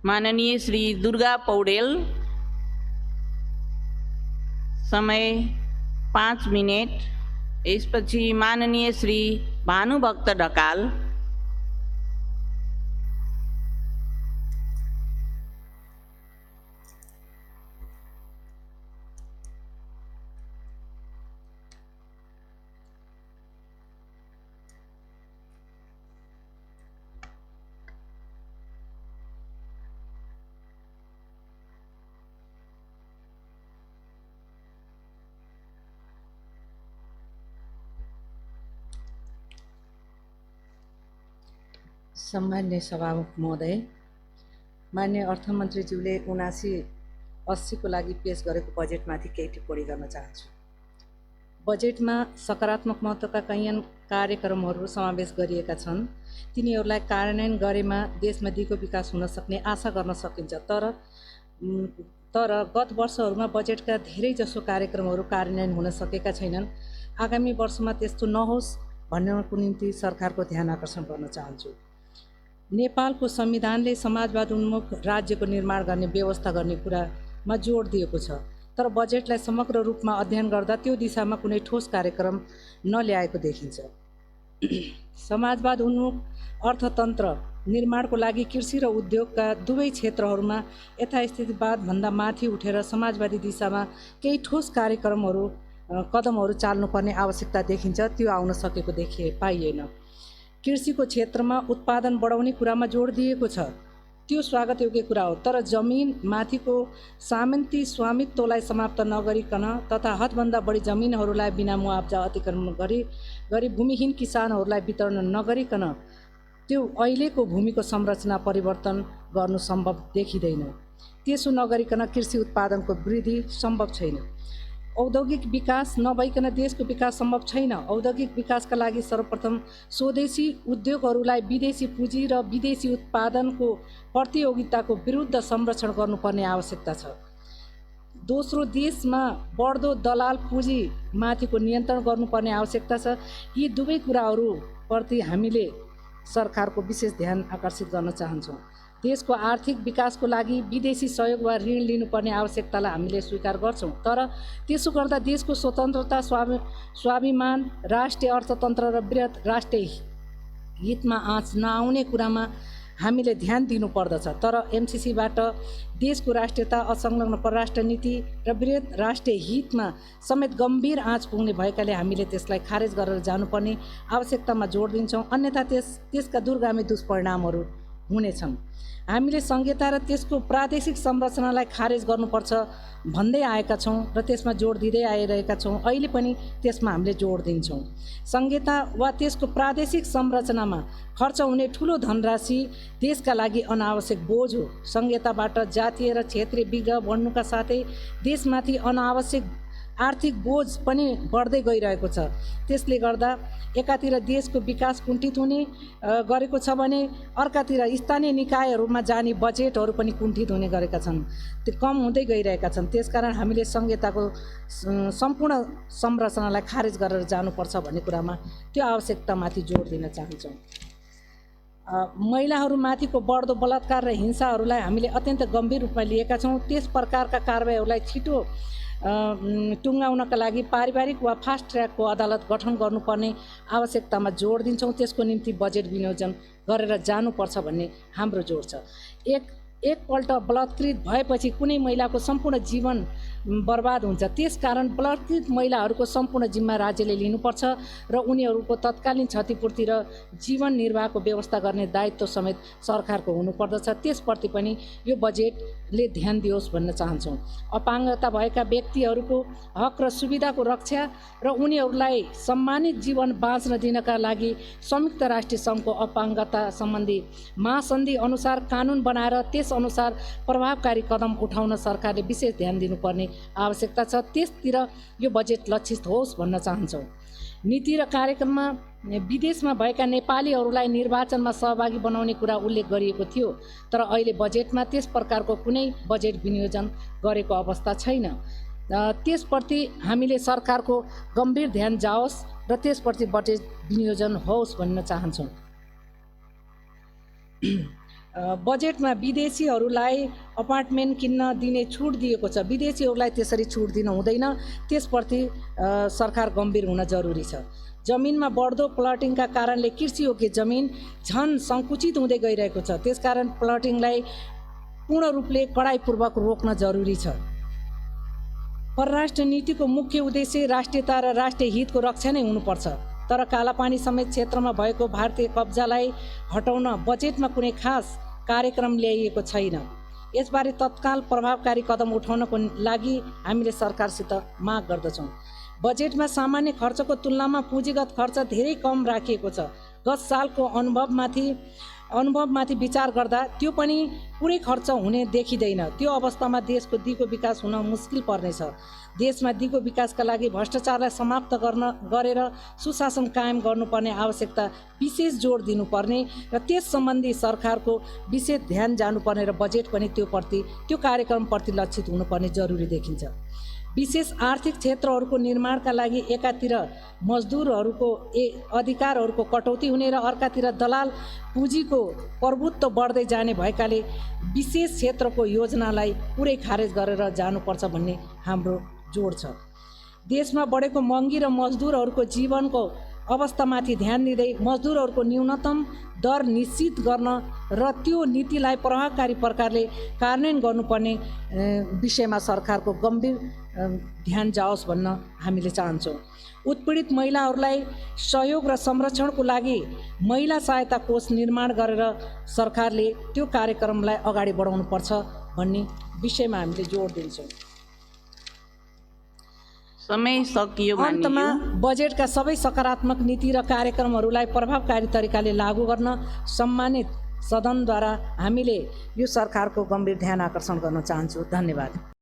माननीय श्री दुर्गा पौडेल, समय 5 मिनट। यसपछि माननीय श्री भानुभक्त ढकाल, सम्मान्य सभामुख महोदय, मान्य अर्थमन्त्रीज्यूले 79-80 को लागि पेश गरेको बजेटमाथि केही टिप्पणी गर्न चाहन्छु। बजेटमा सकारात्मक महत्त्वका कैयन कार्यक्रमहरू समावेश गरिएका छन्। तिनीहरूलाई कार्यान्वयन गरेमा देशमा दिगो विकास हुन सक्ने आशा गर्न सकिन्छ। तर गत वर्षहरूमा बजेटका धेरैजसो कार्यक्रमहरू कार्यान्वयन हुन सकेका छैनन्। आगामी वर्षमा त्यस्तो नहोस् भन्नको निम्ति सरकारको ध्यान आकर्षण गर्न चाहन्छु। नेपालको संविधानले समाजवाद उन्मुख राज्यको निर्माण गर्ने व्यवस्था गर्ने कुरामा जोड दिएको छ, तर बजेटलाई समग्र रूपमा अध्ययन गर्दा त्यो दिशामा कुनै ठोस कार्यक्रम नल्याएको देखिन्छ। समाजवाद उन्मुख अर्थतन्त्र निर्माणको लागि कृषि र उद्योगका दुवै क्षेत्रहरूमा यथास्थितिवादभन्दा माथि उठेर समाजवादी दिशामा केही ठोस कदमहरू चाल्नुपर्ने आवश्यकता देखिन्छ। त्यो आउन सकेको पाइएन। कृषिको क्षेत्रमा उत्पादन बढाउने कुरामा जोड दिएको छ, त्यो स्वागतयोग्य कुरा हो। तर जमिन माथिको सामन्ती स्वामित्वलाई समाप्त नगरिकन तथा हदभन्दा बढी जमिनहरूलाई बिना मुआब्जा अतिक्रमण गरी भूमिहीन किसानहरूलाई वितरण नगरिकन त्यो अहिलेको भूमिको संरचना परिवर्तन गर्नु सम्भव देखिँदैन। त्यसो नगरिकन कृषि उत्पादनको वृद्धि सम्भव छैन। औद्योगिक विकास नभइकन देशको विकास सम्भव छैन। औद्योगिक विकासका लागि सर्वप्रथम स्वदेशी उद्योगहरूलाई विदेशी पुँजी र विदेशी उत्पादनको प्रतियोगिताको विरुद्ध संरक्षण गर्नुपर्ने आवश्यकता छ। दोस्रो, देशमा बढ्दो दलाल पुँजी माथिको नियन्त्रण गर्नुपर्ने आवश्यकता छ। यी दुवै कुराहरूप्रति हामीले सरकारको विशेष ध्यान आकर्षित गर्न चाहन्छौँ। देशको आर्थिक विकासको लागि विदेशी सहयोग वा ऋण लिनुपर्ने आवश्यकतालाई हामीले स्वीकार गर्छौँ, तर त्यसो गर्दा देशको स्वतन्त्रता, स्वाभिमान, राष्ट्रिय अर्थतन्त्र र वृहत राष्ट्रिय हितमा आँच नआउने कुरामा हामीले ध्यान दिनुपर्दछ। तर एमसिसीबाट देशको राष्ट्रियता, असंलग्न परराष्ट्र नीति र वृहत राष्ट्रिय हितमा समेत गम्भीर आँच पुग्ने भएकाले हामीले त्यसलाई खारेज गरेर जानुपर्ने आवश्यकतामा जोड दिन्छौँ। अन्यथा त्यसका दूरगामी दुष्परिणामहरू हुनेछन्। हामीले संहिता र त्यसको प्रादेशिक संरचनालाई खारेज गर्नुपर्छ भन्दै आएका छौँ र त्यसमा जोड दिँदै आइरहेका छौँ। अहिले पनि त्यसमा हामीले जोड दिन्छौँ। संहिता वा त्यसको प्रादेशिक संरचनामा खर्च हुने ठुलो धनराशि देशका लागि अनावश्यक बोझ हो। संहिताबाट जातीय र क्षेत्रीय विग्रह बढ्नुका साथै देशमाथि अनावश्यक आर्थिक बोझ पनि बढ्दै गइरहेको छ। त्यसले गर्दा एकातिर देशको विकास कुण्ठित हुने गरेको छ भने अर्कातिर स्थानीय निकायहरूमा जाने बजेटहरू पनि कुण्ठित हुने गरेका छन्, त्यो कम हुँदै गइरहेका छन्। त्यसकारण हामीले संहिताको सम्पूर्ण संरचनालाई खारेज गरेर जानुपर्छ भन्ने कुरामा त्यो आवश्यकतामाथि जोड दिन चाहन्छौँ। महिलाहरूमाथिको बढ्दो बलात्कार र हिंसाहरूलाई हामीले अत्यन्त गम्भीर रूपमा लिएका छौँ। त्यस प्रकारका कारबाहीहरूलाई छिटो टुङ्गाउनका लागि पारिवारिक वा फास्ट ट्र्याकको अदालत गठन गर्नुपर्ने आवश्यकतामा जोड दिन्छौँ। त्यसको निम्ति बजेट विनियोजन गरेर जानुपर्छ भन्ने हाम्रो जोड छ। एकपल्ट बलात्कृत भएपछि कुनै महिलाको सम्पूर्ण जीवन बर्बाद हुन्छ। त्यसकारण बलात्कृत महिलाहरूको सम्पूर्ण जिम्मा राज्यले लिनुपर्छ र उनीहरूको तत्कालीन क्षतिपूर्ति र जीवन निर्वाहको व्यवस्था गर्ने दायित्व समेत सरकारको हुनुपर्दछ। त्यसप्रति पनि यो बजेटले ध्यान दियोस् भन्न चाहन्छौँ। अपाङ्गता भएका व्यक्तिहरूको हक र सुविधाको रक्षा र उनीहरूलाई सम्मानित जीवन बाँच्न दिनका लागि संयुक्त राष्ट्र सङ्घको अपाङ्गता सम्बन्धी महासन्धि अनुसार कानुन बनाएर त्यस अनुसार प्रभावकारी कदम उठाउन सरकारले विशेष ध्यान दिनुपर्ने आवश्यकता छ। त्यसतिर यो बजेट लक्षित होस् भन्न चाहन्छौँ। नीति र कार्यक्रममा विदेशमा भएका नेपालीहरूलाई निर्वाचनमा सहभागी बनाउने कुरा उल्लेख गरिएको थियो, तर अहिले बजेटमा त्यस प्रकारको कुनै बजेट विनियोजन गरेको अवस्था छैन। त्यसप्रति हामीले सरकारको गम्भीर ध्यान जाओस् र त्यसप्रति बजेट विनियोजन होस् भन्न चाहन्छौँ। बजेटमा विदेशीहरूलाई अपार्टमेन्ट किन्न दिने छुट दिएको छ। विदेशीहरूलाई त्यसरी छुट दिन हुँदैन, त्यसप्रति सरकार गम्भीर हुन जरुरी छ। जमिनमा बढ्दो प्लटिङका कारणले कृषियोग्य जमिन झन सङ्कुचित हुँदै गइरहेको छ। त्यसकारण प्लटिङलाई पूर्ण रूपले कडाइपूर्वक रोक्न जरुरी छ। परराष्ट्र नीतिको मुख्य उद्देश्य राष्ट्रियता र राष्ट्रिय हितको रक्षा नै हुनुपर्छ। तर कालापानी समेत क्षेत्रमा भएको भारतीय कब्जालाई हटाउन बजेटमा कुनै खास कार्यक्रम ल्याइएको छैन। यसबारे तत्काल प्रभावकारी कदम उठाउनको लागि हामीले सरकारसित माग गर्दछौँ। बजेटमा सामान्य खर्चको तुलनामा पुँजीगत खर्च धेरै कम राखिएको छ। गत सालको अनुभवमाथि विचार गर्दा त्यो पनि पुरै खर्च हुने देखिँदैन। त्यो अवस्थामा देशको दिगो विकास हुन मुस्किल पर्नेछ। देशमा दिगो विकासका लागि भ्रष्टाचारलाई समाप्त गरेर सुशासन कायम गर्नुपर्ने आवश्यकता विशेष जोड दिनुपर्ने र त्यस सम्बन्धी सरकारको विशेष ध्यान जानुपर्ने र बजेट पनि त्यो कार्यक्रमप्रति लक्षित हुनुपर्ने जरुरी देखिन्छ। विशेष आर्थिक क्षेत्रहरूको निर्माणका लागि एकातिर मजदुरहरूको अधिकारहरूको कटौती हुने र अर्कातिर दलाल पुँजीको प्रभुत्व बढ्दै जाने भएकाले विशेष क्षेत्रको योजनालाई पुरै खारेज गरेर जानुपर्छ भन्ने हाम्रो जोड छ। देशमा बढेको महँगी र मजदुरहरूको जीवनको अवस्थामाथि ध्यान दिँदै मजदुरहरूको न्यूनतम दर निश्चित गर्न र त्यो नीतिलाई प्रभावकारी प्रकारले कार्यान्वयन गर्नुपर्ने विषयमा सरकारको गम्भीर ध्यान जाओस् भन्न हामीले चाहन्छौँ। उत्पीडित महिलाहरूलाई सहयोग र संरक्षणको लागि महिला सहायता कोष निर्माण गरेर सरकारले त्यो कार्यक्रमलाई अगाडि बढाउनुपर्छ भन्ने विषयमा हामीले जोड दिन्छौँ। समय सकियो। अन्तमा बजेटका सबै सकारात्मक नीति र कार्यक्रमहरूलाई प्रभावकारी तरिकाले लागू गर्न सम्मानित सदनद्वारा हामीले यो सरकारको गम्भीर ध्यान आकर्षण गर्न चाहन्छु। धन्यवाद।